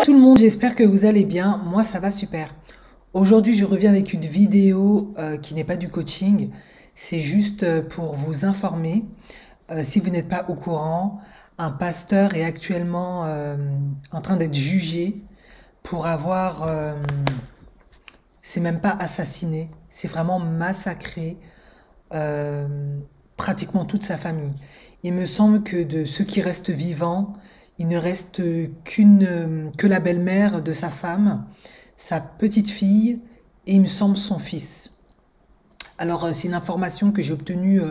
Tout le monde, j'espère que vous allez bien. Moi, ça va super. Aujourd'hui, je reviens avec une vidéo qui n'est pas du coaching. C'est juste pour vous informer. Si vous n'êtes pas au courant, un pasteur est actuellement en train d'être jugé pour avoir, c'est même pas assassiné, c'est vraiment massacré euh, pratiquement toute sa famille. Il me semble que de ceux qui restent vivants, il ne reste que la belle-mère de sa femme, sa petite fille et il me semble son fils. Alors c'est une information que j'ai obtenue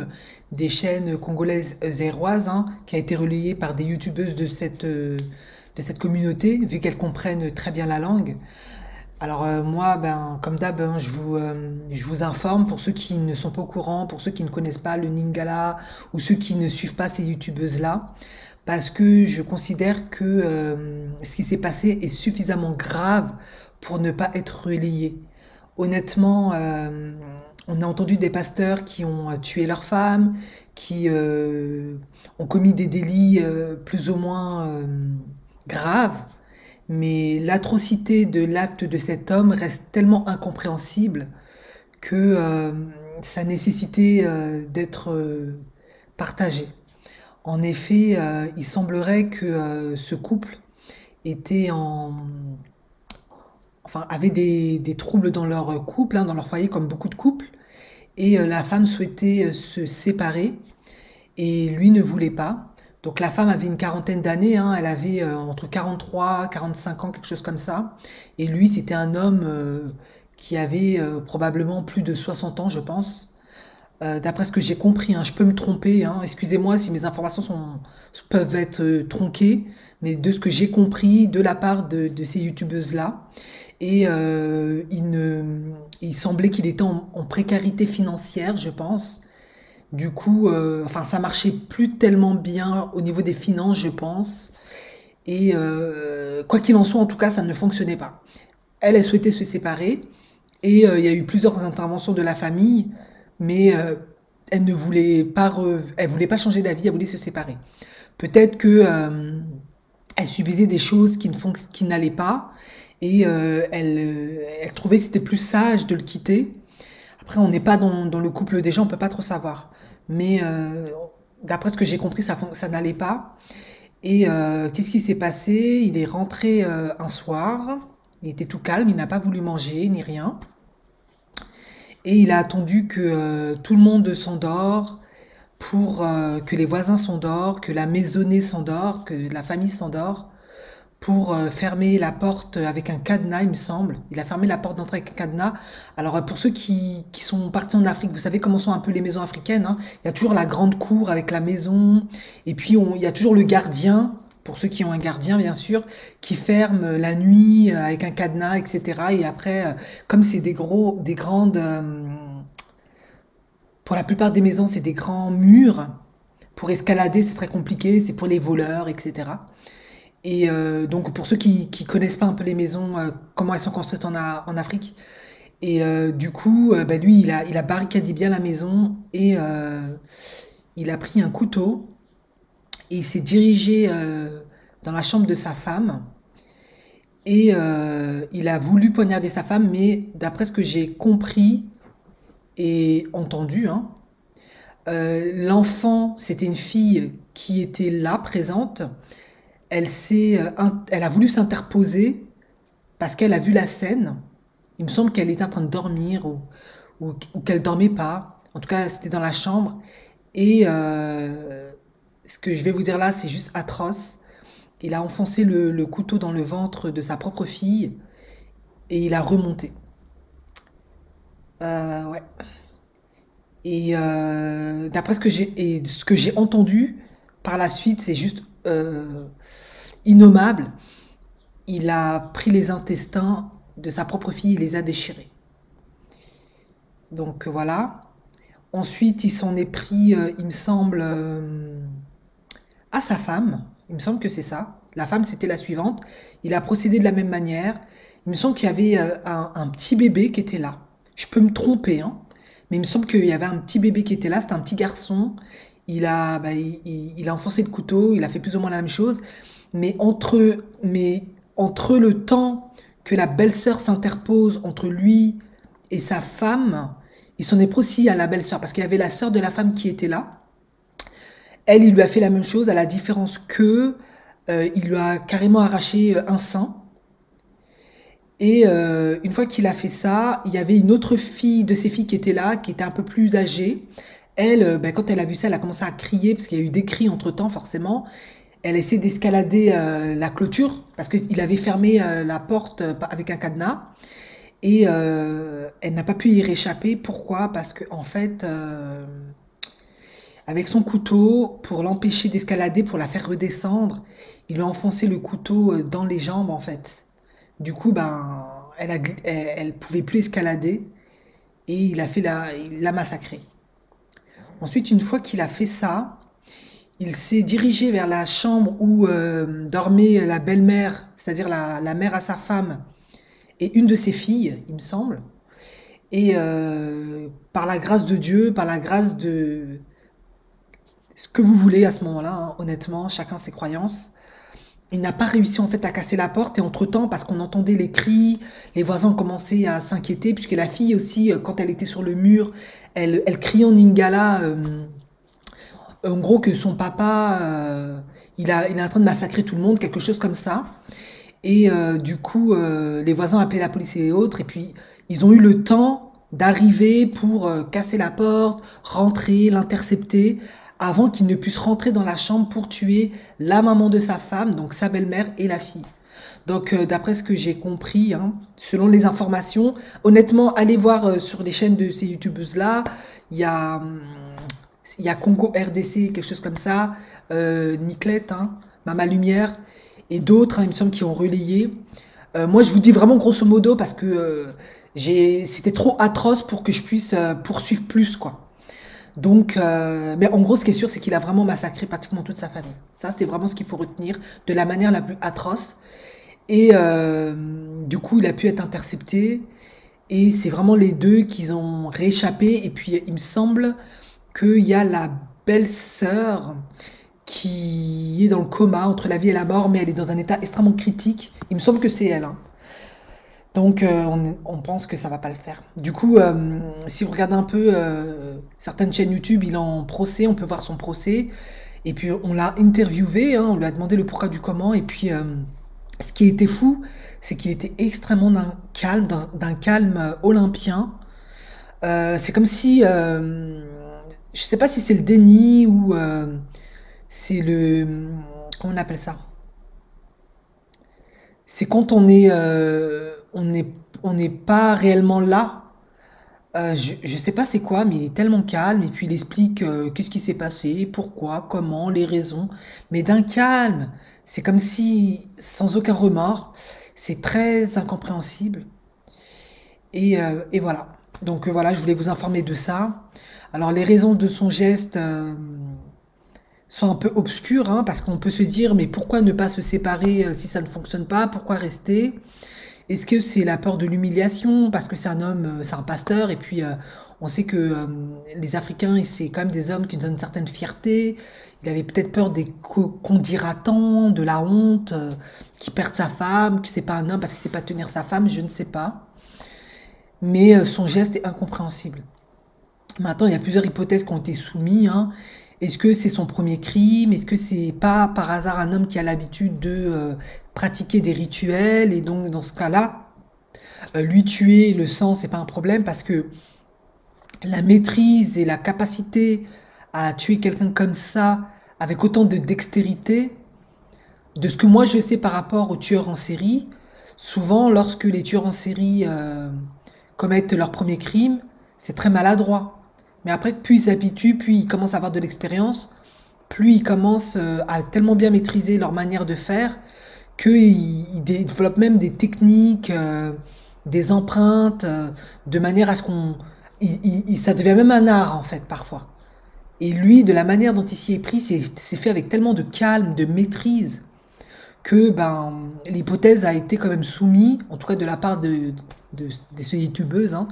des chaînes congolaises zéroises, hein, qui a été relayée par des youtubeuses de cette communauté, vu qu'elles comprennent très bien la langue. Alors moi, ben, comme d'hab, hein, je vous informe pour ceux qui ne sont pas au courant, pour ceux qui ne connaissent pas le Lingala ou ceux qui ne suivent pas ces youtubeuses-là, parce que je considère que ce qui s'est passé est suffisamment grave pour ne pas être relayé. Honnêtement, on a entendu des pasteurs qui ont tué leurs femmes, qui ont commis des délits plus ou moins graves, mais l'atrocité de l'acte de cet homme reste tellement incompréhensible que ça nécessitait d'être partagé. En effet, il semblerait que ce couple était enfin, avait des troubles dans leur couple, hein, dans leur foyer, comme beaucoup de couples, et la femme souhaitait se séparer, et lui ne voulait pas. Donc la femme avait une quarantaine d'années, hein, elle avait entre 43, 45 ans, quelque chose comme ça. Et lui, c'était un homme qui avait probablement plus de 60 ans, je pense. D'après ce que j'ai compris, hein, je peux me tromper, hein, excusez-moi si mes informations peuvent être tronquées, mais de ce que j'ai compris de la part de ces youtubeuses-là. Et il semblait qu'il était en précarité financière, je pense. Du coup, enfin, ça marchait plus tellement bien au niveau des finances, je pense. Et quoi qu'il en soit, en tout cas, ça ne fonctionnait pas. Elle souhaitait se séparer. Et il y a eu plusieurs interventions de la famille, mais elle ne voulait pas, elle voulait pas changer d'avis, elle voulait se séparer. Peut-être que elle subissait des choses qui n'allaient pas, et elle trouvait que c'était plus sage de le quitter. Après, on n'est pas dans le couple des gens, on peut pas trop savoir. Mais d'après ce que j'ai compris, ça n'allait pas. Et qu'est-ce qui s'est passé? Il est rentré un soir, il était tout calme, il n'a pas voulu manger ni rien. Et il a attendu que tout le monde s'endort, pour que les voisins s'endorment, que la maisonnée s'endort, que la famille s'endort, pour fermer la porte avec un cadenas, il me semble. Il a fermé la porte d'entrée avec un cadenas. Alors, pour ceux qui sont partis en Afrique, vous savez comment sont un peu les maisons africaines, hein. Il y a toujours la grande cour avec la maison, et puis il y a toujours le gardien, pour ceux qui ont un gardien, bien sûr, qui ferme la nuit avec un cadenas, etc. Et après, comme c'est des grandes... pour la plupart des maisons, c'est des grands murs. Pour escalader, c'est très compliqué, c'est pour les voleurs, etc. Et donc pour ceux qui connaissent pas un peu les maisons, comment elles sont construites en Afrique, et du coup, bah, lui, il a barricadé bien la maison et il a pris un couteau et il s'est dirigé dans la chambre de sa femme et il a voulu poignarder sa femme, mais d'après ce que j'ai compris et entendu, hein, l'enfant, c'était une fille qui était là, présente. Elle a voulu s'interposer parce qu'elle a vu la scène. Il me semble qu'elle était en train de dormir ou qu'elle dormait pas. En tout cas, c'était dans la chambre. Et ce que je vais vous dire là, c'est juste atroce. Il a enfoncé le couteau dans le ventre de sa propre fille et il a remonté. Ouais. Et d'après ce que j'ai entendu par la suite, c'est juste innommable. Il a pris les intestins de sa propre fille et les a déchirés. Donc voilà. Ensuite, il s'en est pris, il me semble, à sa femme. Il me semble que c'est ça. La femme, c'était la suivante. Il a procédé de la même manière. Il me semble qu'il y avait un petit bébé qui était là. Je peux me tromper, hein, mais il me semble qu'il y avait un petit bébé qui était là. C'était un petit garçon. Il a enfoncé le couteau. Il a fait plus ou moins la même chose. Mais entre le temps que la belle-sœur s'interpose entre lui et sa femme, il s'en est pris aussi à la belle-sœur, parce qu'il y avait la sœur de la femme qui était là. Elle, il lui a fait la même chose, à la différence que il lui a carrément arraché un sein. Et une fois qu'il a fait ça, il y avait une autre fille de ses filles qui était là, qui était un peu plus âgée. Elle, ben, quand elle a vu ça, elle a commencé à crier, parce qu'il y a eu des cris entre-temps, forcément. Elle essaie d'escalader la clôture, parce qu'il avait fermé la porte avec un cadenas. Et elle n'a pas pu y réchapper. Pourquoi? Parce que en fait, avec son couteau, pour l'empêcher d'escalader, pour la faire redescendre, il lui a enfoncé le couteau dans les jambes, en fait. Du coup, ben, elle pouvait plus escalader et il l'a massacrée. Ensuite, une fois qu'il a fait ça, il s'est dirigé vers la chambre où dormait la belle-mère, c'est-à-dire la mère à sa femme et une de ses filles, il me semble. Et par la grâce de Dieu, par la grâce de ce que vous voulez à ce moment-là, hein, honnêtement, chacun ses croyances, il n'a pas réussi en fait à casser la porte et entre-temps, parce qu'on entendait les cris, les voisins commençaient à s'inquiéter puisque la fille aussi, quand elle était sur le mur, elle criait en lingala, en gros que son papa, il est en train de massacrer tout le monde, quelque chose comme ça. Et du coup, les voisins appelaient la police et autres et puis ils ont eu le temps d'arriver pour casser la porte, rentrer, l'intercepter avant qu'il ne puisse rentrer dans la chambre pour tuer la maman de sa femme, donc sa belle-mère et la fille. Donc, d'après ce que j'ai compris, hein, selon les informations, honnêtement, allez voir sur les chaînes de ces youtubeuses-là, il y a, il y a Congo RDC, quelque chose comme ça, Niclette, hein, Mama Lumière, et d'autres, hein, il me semble, qui ont relayé. Moi, je vous dis vraiment grosso modo parce que c'était trop atroce pour que je puisse poursuivre plus, quoi. Donc, mais en gros, ce qui est sûr, c'est qu'il a vraiment massacré pratiquement toute sa famille. Ça, c'est vraiment ce qu'il faut retenir de la manière la plus atroce. Et du coup, il a pu être intercepté. Et c'est vraiment les deux qui ont rééchappé. Et puis, il me semble qu'il y a la belle-sœur qui est dans le coma entre la vie et la mort, mais elle est dans un état extrêmement critique. Il me semble que c'est elle, hein. Donc, on pense que ça va pas le faire. Du coup, si vous regardez un peu certaines chaînes YouTube, il est en procès, on peut voir son procès. Et puis, on l'a interviewé, hein, on lui a demandé le pourquoi du comment. Et puis, ce qui était fou, c'est qu'il était extrêmement d'un calme olympien. C'est comme si, je sais pas si c'est le déni ou c'est le, comment on appelle ça? C'est quand on n'est pas réellement là. Je sais pas c'est quoi, mais il est tellement calme et puis il explique qu'est-ce qui s'est passé, pourquoi, comment, les raisons, mais d'un calme. C'est comme si, sans aucun remords, c'est très incompréhensible. Et voilà. Donc voilà, je voulais vous informer de ça. Alors les raisons de son geste sont un peu obscures, hein, parce qu'on peut se dire, mais pourquoi ne pas se séparer si ça ne fonctionne pas? Pourquoi rester? Est-ce que c'est la peur de l'humiliation? Parce que c'est un homme, c'est un pasteur, et puis on sait que les Africains, c'est quand même des hommes qui donnent une certaine fierté. Il avait peut-être peur des qu'on dira tant, de la honte, qu'il perde sa femme, que c'est pas un homme parce qu'il sait pas tenir sa femme, je ne sais pas. Mais son geste est incompréhensible. Maintenant, il y a plusieurs hypothèses qui ont été soumises, hein. Est-ce que c'est son premier crime? Est-ce que c'est pas par hasard un homme qui a l'habitude de pratiquer des rituels? Et donc, dans ce cas-là, lui tuer le sang, c'est pas un problème parce que la maîtrise et la capacité à tuer quelqu'un comme ça, avec autant de dextérité, de ce que moi je sais par rapport aux tueurs en série, souvent lorsque les tueurs en série commettent leur premier crime, c'est très maladroit. Mais après, plus ils s'habituent, plus ils commencent à avoir de l'expérience, plus ils commencent à tellement bien maîtriser leur manière de faire qu'ils développent même des techniques, des empreintes, de manière à ce qu'on... ça devient même un art en fait parfois. Et lui, de la manière dont il s'y est pris, c'est fait avec tellement de calme, de maîtrise, que ben, l'hypothèse a été quand même soumise, en tout cas de la part de ces youtubeuses, hein.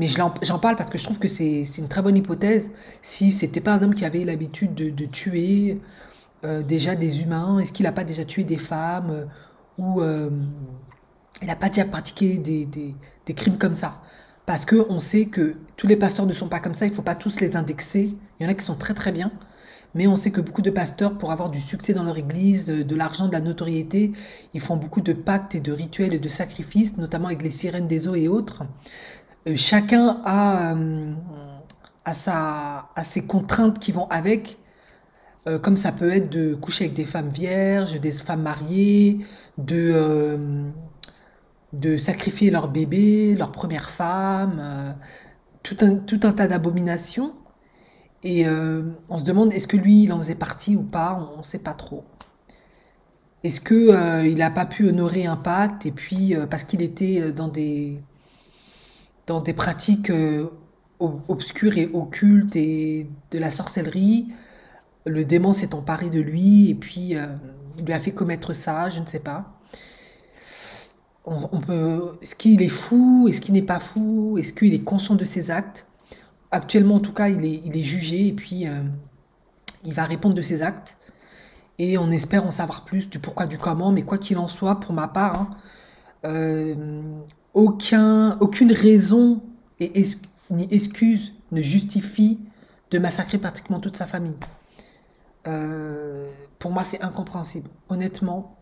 Mais j'en parle parce que je trouve que c'est une très bonne hypothèse. Si c'était pas un homme qui avait l'habitude de tuer déjà des humains, est-ce qu'il n'a pas déjà tué des femmes? ou il n'a pas déjà pratiqué des crimes comme ça. Parce qu'on sait que tous les pasteurs ne sont pas comme ça, il ne faut pas tous les indexer. Il y en a qui sont très très bien, mais on sait que beaucoup de pasteurs, pour avoir du succès dans leur église, de l'argent, de la notoriété, ils font beaucoup de pactes et de rituels et de sacrifices, notamment avec les sirènes des eaux et autres. Chacun a ses contraintes qui vont avec, comme ça peut être de coucher avec des femmes vierges, des femmes mariées, de sacrifier leur bébé, leur première femme, tout un tas d'abominations. Et on se demande, est-ce que lui, il en faisait partie ou pas? On ne sait pas trop. Est-ce que il n'a pas pu honorer un pacte et puis parce qu'il était dans des pratiques obscures et occultes et de la sorcellerie, le démon s'est emparé de lui et puis lui a fait commettre ça, je ne sais pas. Est-ce qu'il est fou? Est-ce qu'il n'est pas fou? Est-ce qu'il est conscient de ses actes? Actuellement, en tout cas, il est jugé et puis il va répondre de ses actes. Et on espère en savoir plus du pourquoi, du comment. Mais quoi qu'il en soit, pour ma part, hein, euh, aucune raison ni excuse ne justifie de massacrer pratiquement toute sa famille. Pour moi, c'est incompréhensible. Honnêtement,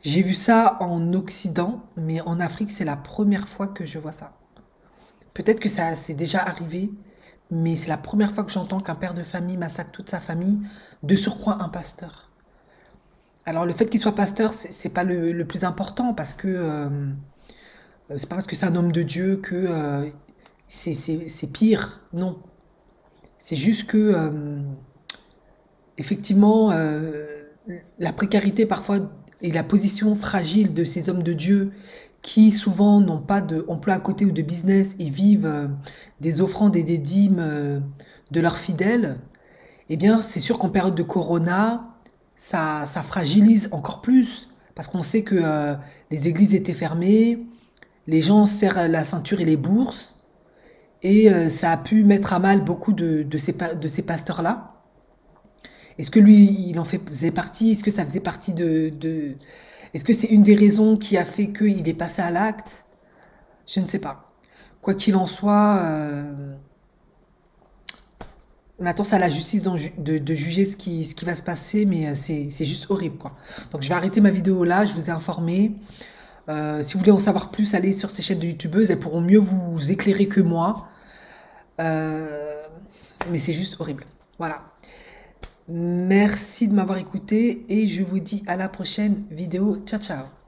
j'ai vu ça en Occident, mais en Afrique, c'est la première fois que je vois ça. Peut-être que ça s'est déjà arrivé, mais c'est la première fois que j'entends qu'un père de famille massacre toute sa famille, de surcroît un pasteur. Alors le fait qu'il soit pasteur, c'est pas le plus important parce que c'est pas parce que c'est un homme de Dieu que c'est pire. Non, c'est juste que effectivement la précarité parfois et la position fragile de ces hommes de Dieu qui souvent n'ont pas d'emploi à côté ou de business et vivent des offrandes et des dîmes de leurs fidèles, eh bien c'est sûr qu'en période de corona, ça fragilise encore plus parce qu'on sait que les églises étaient fermées, les gens serrent la ceinture et les bourses, et ça a pu mettre à mal beaucoup de ces pasteurs-là. Est-ce que lui, il en faisait partie? Est-ce que ça faisait partie Est-ce que c'est une des raisons qui a fait qu'il est passé à l'acte? Je ne sais pas. Quoi qu'il en soit, maintenant c'est à la justice de juger ce qui va se passer, mais c'est juste horrible, quoi. Donc je vais arrêter ma vidéo là, je vous ai informé. Si vous voulez en savoir plus, allez sur ces chaînes de youtubeuses, elles pourront mieux vous éclairer que moi. Euh, mais c'est juste horrible. Voilà. Merci de m'avoir écouté et je vous dis à la prochaine vidéo. Ciao, ciao.